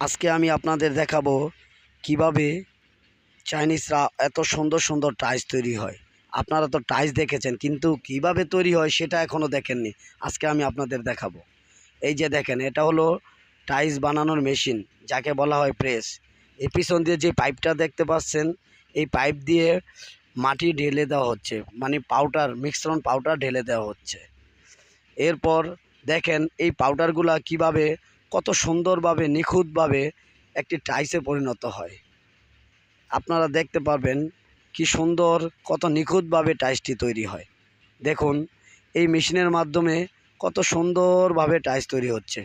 আজকে আমি আপনাদের দেখাবো কিভাবে চাইনিজরা এত সুন্দর সুন্দর টাইলস তৈরি হয়। আপনারা তো টাইলস দেখেছেন, কিন্তু কিভাবে তৈরি হয় সেটা এখনও দেখেননি। আজকে আমি আপনাদের দেখাবো। এই যে দেখেন, এটা হলো টাইলস বানানোর মেশিন, যাকে বলা হয় প্রেস। এই পিছন দিয়ে যে পাইপটা দেখতে পাচ্ছেন, এই পাইপ দিয়ে মাটি ঢেলে দেওয়া হচ্ছে, মানে পাউডার, মিশ্রণ পাউডার ঢেলে দেওয়া হচ্ছে। এরপর দেখেন এই পাউডারগুলা কিভাবে কত সুন্দরভাবে নিখুঁতভাবে একটি টাইলসে পরিণত হয়। আপনারা দেখতে পারবেন কি সুন্দর, কত নিখুঁতভাবে টাইলসটি তৈরি হয়। দেখুন এই মেশিনের মাধ্যমে কত সুন্দরভাবে টাইলস তৈরি হচ্ছে।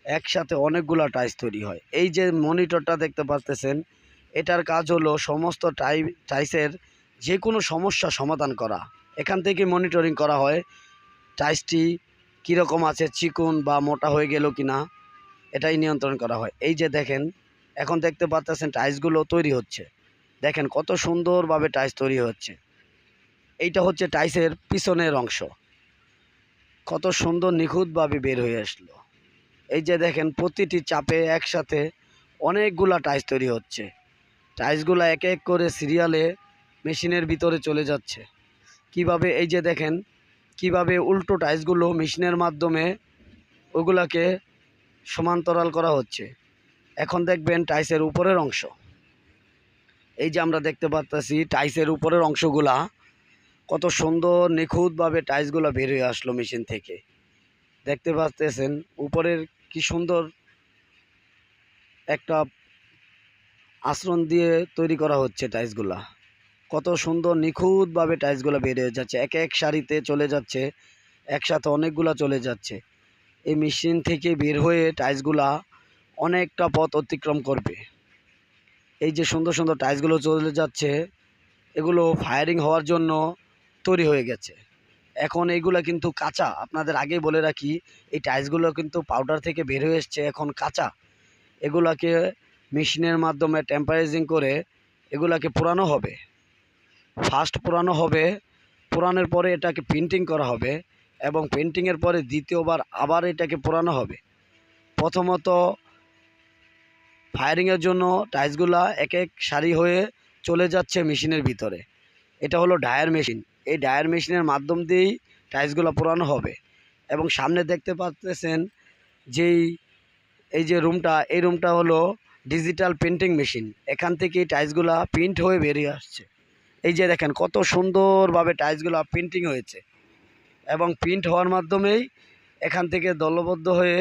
একসাথে অনেকগুলো টাইলস তৈরি হয়। এই যে মনিটরটা দেখতে পাচ্ছেন, এটার কাজ হলো সমস্ত টাইলসের যে কোনো সমস্যা সমাধান করা। এখান থেকে মনিটরিং করা হয় টাইলসটি কীরকম আছে, চিকন বা মোটা হয়ে গেল কি না, এটাই নিয়ন্ত্রণ করা হয়। এই যে দেখেন, এখন দেখতে পাচ্ছেন টাইলসগুলো তৈরি হচ্ছে। দেখেন কত সুন্দরভাবে টাইলস তৈরি হচ্ছে। এইটা হচ্ছে টাইলসের পিছনের অংশ, কত সুন্দর নিখুঁতভাবে বের হয়ে আসলো। এই যে দেখেন প্রতিটি চাপে একসাথে অনেকগুলা টাইলস তৈরি হচ্ছে। টাইলসগুলো এক এক করে সিরিয়ালে মেশিনের ভিতরে চলে যাচ্ছে। কিভাবে, এই যে দেখেন কিভাবে উল্টো টাইলসগুলো মেশিনের মাধ্যমে ওগুলাকে সমান্তরাল করা হচ্ছে। এখন দেখবেন টাইলসের উপরের অংশ, এই যে আমরা দেখতে পাচ্ছি টাইলসের উপরের অংশগুলা কত সুন্দর নিখুঁতভাবে টাইলসগুলো বের হয়ে আসলো মেশিন থেকে। দেখতে পাচ্ছেন উপরের কি সুন্দর একটা আঁচড়ন দিয়ে তৈরি করা হচ্ছে টাইলসগুলা। কত সুন্দর নিখুঁতভাবে টাইলসগুলো বের হয়ে যাচ্ছে, এক এক সারিতে চলে যাচ্ছে, একসাথে অনেকগুলা চলে যাচ্ছে। এই মেশিন থেকে বের হয়ে টাইলসগুলা অনেকটা পথ অতিক্রম করবে। এই যে সুন্দর সুন্দর টাইলসগুলো চলে যাচ্ছে, এগুলো ফায়ারিং হওয়ার জন্য তৈরি হয়ে গেছে। এখন এইগুলো কিন্তু কাঁচা, আপনাদের আগেই বলে রাখি, এই টাইলসগুলো কিন্তু পাউডার থেকে বের হয়ে এসছে, এখন কাঁচা। এগুলাকে মেশিনের মাধ্যমে টেম্পারেজিং করে এগুলাকে পোড়ানো হবে। ফার্স্ট পোড়ানো হবে, পোড়ানোর পরে এটাকে পেন্টিং করা হবে, এবং পেন্টিংয়ের পরে দ্বিতীয়বার আবার এটাকে পোড়ানো হবে। প্রথমত ফায়ারিংয়ের জন্য টাইলসগুলা এক এক সারি হয়ে চলে যাচ্ছে মেশিনের ভিতরে। এটা হলো ডায়ার মেশিন। এই ডায়ার মেশিনের মাধ্যম দিয়েই টাইলসগুলো পোড়ানো হবে। এবং সামনে দেখতে পাচ্ছেন এই যে রুমটা, এই রুমটা হলো ডিজিটাল প্রিন্টিং মেশিন। এখান থেকে টাইলসগুলো প্রিন্ট হয়ে বেরিয়ে আসছে। এই যে দেখেন কত সুন্দরভাবে টাইলসগুলো প্রিন্টিং হয়েছে, এবং প্রিন্ট হওয়ার মাধ্যমেই এখান থেকে দলবদ্ধ হয়ে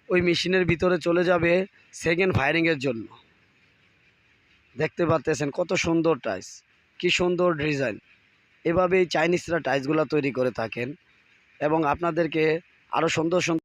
ওই মেশিনের ভিতরে চলে যাবে সেকেন্ড ফায়ারিংয়ের জন্য। দেখতে পাচ্ছেন কত সুন্দর টাইলস, কি সুন্দর ডিজাইন। এভাবেই চাইনিজরা টাইলসগুলো তৈরি করে থাকেন, এবং আপনাদেরকে আরও সুন্দর সুন্দর